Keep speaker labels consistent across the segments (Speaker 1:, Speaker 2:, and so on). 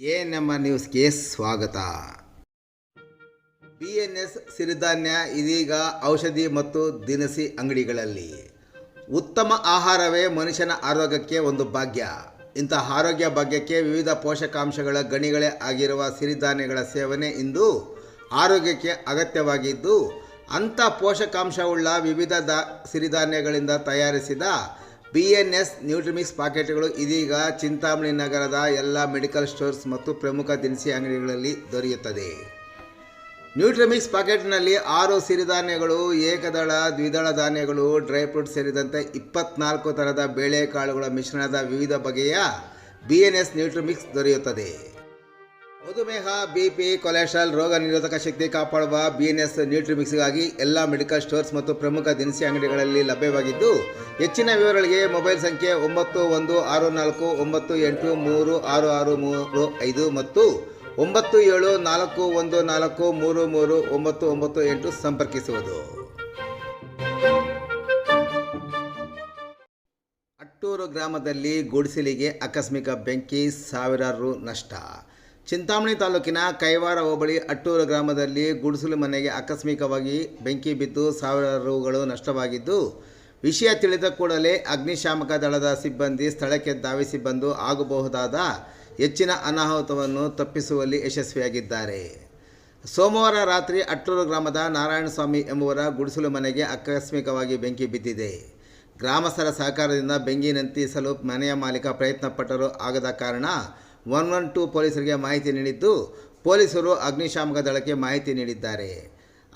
Speaker 1: ನಮ್ಮ ನ್ಯೂಸ್ಗೆ ಸ್ವಾಗತ. BNS ಸಿರಿಧಾನ್ಯ ಇದೀಗ ಔಷಧಿ ಮತ್ತು ದಿನಸಿ ಅಂಗಡಿಗಳಲ್ಲಿ. ಉತ್ತಮ ಆಹಾರವೇ ಮನುಷ್ಯನ ಆರೋಗ್ಯಕ್ಕೆ ಒಂದು ಭಾಗ್ಯ. ಇಂತಹ ಆರೋಗ್ಯ ಭಾಗ್ಯಕ್ಕೆ ವಿವಿಧ ಪೋಷಕಾಂಶಗಳ ಗಣಿಗಳೇ ಆಗಿರುವ ಸಿರಿಧಾನ್ಯಗಳ ಸೇವನೆ ಇಂದು ಆರೋಗ್ಯಕ್ಕೆ ಅಗತ್ಯವಾಗಿದ್ದು, ಅಂಥ ಪೋಷಕಾಂಶವುಳ್ಳ ವಿವಿಧ ಸಿರಿಧಾನ್ಯಗಳಿಂದ ತಯಾರಿಸಿದ BNS ನ್ಯೂಟ್ರಿಮಿಕ್ಸ್ ಪಾಕೆಟ್ಗಳು ಇದೀಗ ಚಿಂತಾಮಣಿ ನಗರದ ಎಲ್ಲ ಮೆಡಿಕಲ್ ಸ್ಟೋರ್ಸ್ ಮತ್ತು ಪ್ರಮುಖ ದಿನಸಿ ಅಂಗಡಿಗಳಲ್ಲಿ ದೊರೆಯುತ್ತದೆ. ನ್ಯೂಟ್ರಿಮಿಕ್ಸ್ ಪಾಕೆಟ್ನಲ್ಲಿ 6 ಸಿರಿಧಾನ್ಯಗಳು, ಏಕದಳ ದ್ವಿದಳ ಧಾನ್ಯಗಳು, ಡ್ರೈ ಫ್ರೂಟ್ ಸೇರಿದಂತೆ 24 ಥರದ ಬೇಳೆಕಾಳುಗಳ ಮಿಶ್ರಣದ ವಿವಿಧ ಬಗೆಯ BNS ನ್ಯೂಟ್ರಿಮಿಕ್ಸ್ ದೊರೆಯುತ್ತದೆ. ಮಧುಮೇಹ, BP, ಕೊಲೆಸ್ಟ್ರಾಲ್, ರೋಗ ನಿರೋಧಕ ಶಕ್ತಿ ಕಾಪಾಡುವ BNS ನ್ಯೂಟ್ರಿಮಿಕ್ಸ್ಗಾಗಿ ಎಲ್ಲ ಮೆಡಿಕಲ್ ಸ್ಟೋರ್ಸ್ ಮತ್ತು ಪ್ರಮುಖ ದಿನಸಿ ಅಂಗಡಿಗಳಲ್ಲಿ ಲಭ್ಯವಾಗಿದ್ದು, ಹೆಚ್ಚಿನ ವಿವರಗಳಿಗೆ ಮೊಬೈಲ್ ಸಂಖ್ಯೆ 916498366335 ಮತ್ತು 9741433998 ಸಂಪರ್ಕಿಸುವುದು. ಅಟ್ಟೂರು ಗ್ರಾಮದಲ್ಲಿ ಗುಡಿಸಲಿಗೆ ಆಕಸ್ಮಿಕ ಬೆಂಕಿ, ಸಾವಿರಾರು ರು ನಷ್ಟ. ಚಿಂತಾಮಣಿ ತಾಲೂಕಿನ ಕೈವಾರ ಹೋಬಳಿ ಅಟ್ಟೂರು ಗ್ರಾಮದಲ್ಲಿ ಗುಡಿಸಲು ಮನೆಗೆ ಆಕಸ್ಮಿಕವಾಗಿ ಬೆಂಕಿ ಬಿದ್ದು ಸಾವಿರಾರು ರುಗಳು ನಷ್ಟವಾಗಿದ್ದು, ವಿಷಯ ತಿಳಿದ ಕೂಡಲೇ ಅಗ್ನಿಶಾಮಕ ದಳದ ಸಿಬ್ಬಂದಿ ಸ್ಥಳಕ್ಕೆ ಧಾವಿಸಿ ಬಂದು ಆಗಬಹುದಾದ ಹೆಚ್ಚಿನ ಅನಾಹುತವನ್ನು ತಪ್ಪಿಸುವಲ್ಲಿ ಯಶಸ್ವಿಯಾಗಿದ್ದಾರೆ. ಸೋಮವಾರ ರಾತ್ರಿ ಅಟ್ಟೂರು ಗ್ರಾಮದ ನಾರಾಯಣಸ್ವಾಮಿ ಎಂಬುವರ ಗುಡಿಸಲು ಮನೆಗೆ ಆಕಸ್ಮಿಕವಾಗಿ ಬೆಂಕಿ ಬಿದ್ದಿದೆ. ಗ್ರಾಮಸ್ಥರ ಸಹಕಾರದಿಂದ ಬೆಂಕಿ ನಂದಿಸಲು ಮನೆಯ ಮಾಲೀಕ ಪ್ರಯತ್ನಪಟ್ಟರೂ ಆಗದ ಕಾರಣ 112 ಪೊಲೀಸರಿಗೆ ಮಾಹಿತಿ ನೀಡಿದ್ದು, ಪೊಲೀಸರು ಅಗ್ನಿಶಾಮಕ ದಳಕ್ಕೆ ಮಾಹಿತಿ ನೀಡಿದ್ದಾರೆ.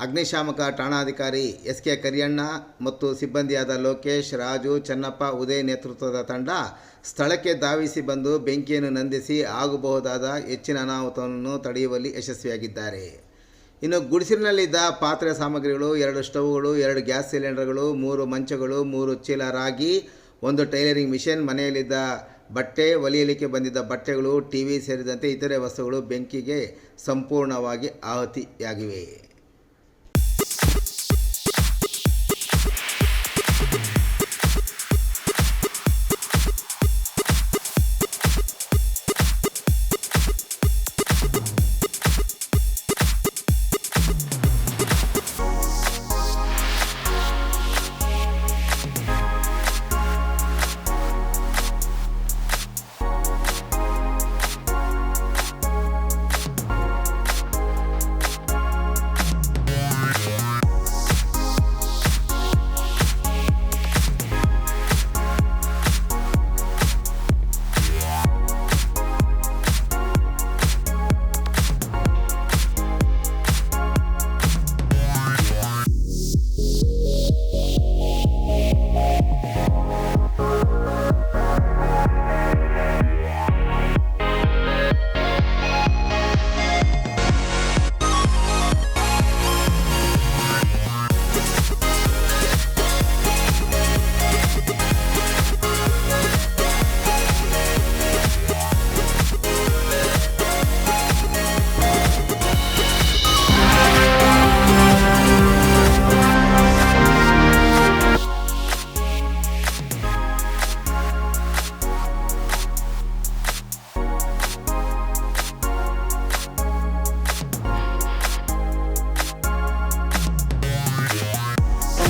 Speaker 1: ಅಗ್ನಿಶಾಮಕ ಠಾಣಾಧಿಕಾರಿ SK ಕರಿಯಣ್ಣ ಮತ್ತು ಸಿಬ್ಬಂದಿಯಾದ ಲೋಕೇಶ್, ರಾಜು, ಚನ್ನಪ್ಪ, ಉದಯ್ ನೇತೃತ್ವದ ತಂಡ ಸ್ಥಳಕ್ಕೆ ಧಾವಿಸಿ ಬಂದು ಬೆಂಕಿಯನ್ನು ನಂದಿಸಿ ಆಗಬಹುದಾದ ಹೆಚ್ಚಿನ ಅನಾಹುತವನ್ನು ತಡೆಯುವಲ್ಲಿ ಯಶಸ್ವಿಯಾಗಿದ್ದಾರೆ. ಇನ್ನು ಗುಡಿಸಲಿನಲ್ಲಿದ್ದ ಪಾತ್ರೆ ಸಾಮಗ್ರಿಗಳು, 2 ಸ್ಟವ್ಗಳು, 2 ಗ್ಯಾಸ್ ಸಿಲಿಂಡರ್ಗಳು, 3 ಮಂಚಗಳು, 3 ಚೀಲ ರಾಗಿ, 1 ಟೈಲರಿಂಗ್ ಮಿಷನ್, ಮನೆಯಲ್ಲಿದ್ದ ಬಟ್ಟೆ, ಹೊಲಿಯಲಿಕ್ಕೆ ಬಂದಿದ್ದ ಬಟ್ಟೆಗಳು, TV ಸೇರಿದಂತೆ ಇತರೆ ವಸ್ತುಗಳು ಬೆಂಕಿಗೆ ಸಂಪೂರ್ಣವಾಗಿ ಆಹುತಿಯಾಗಿವೆ.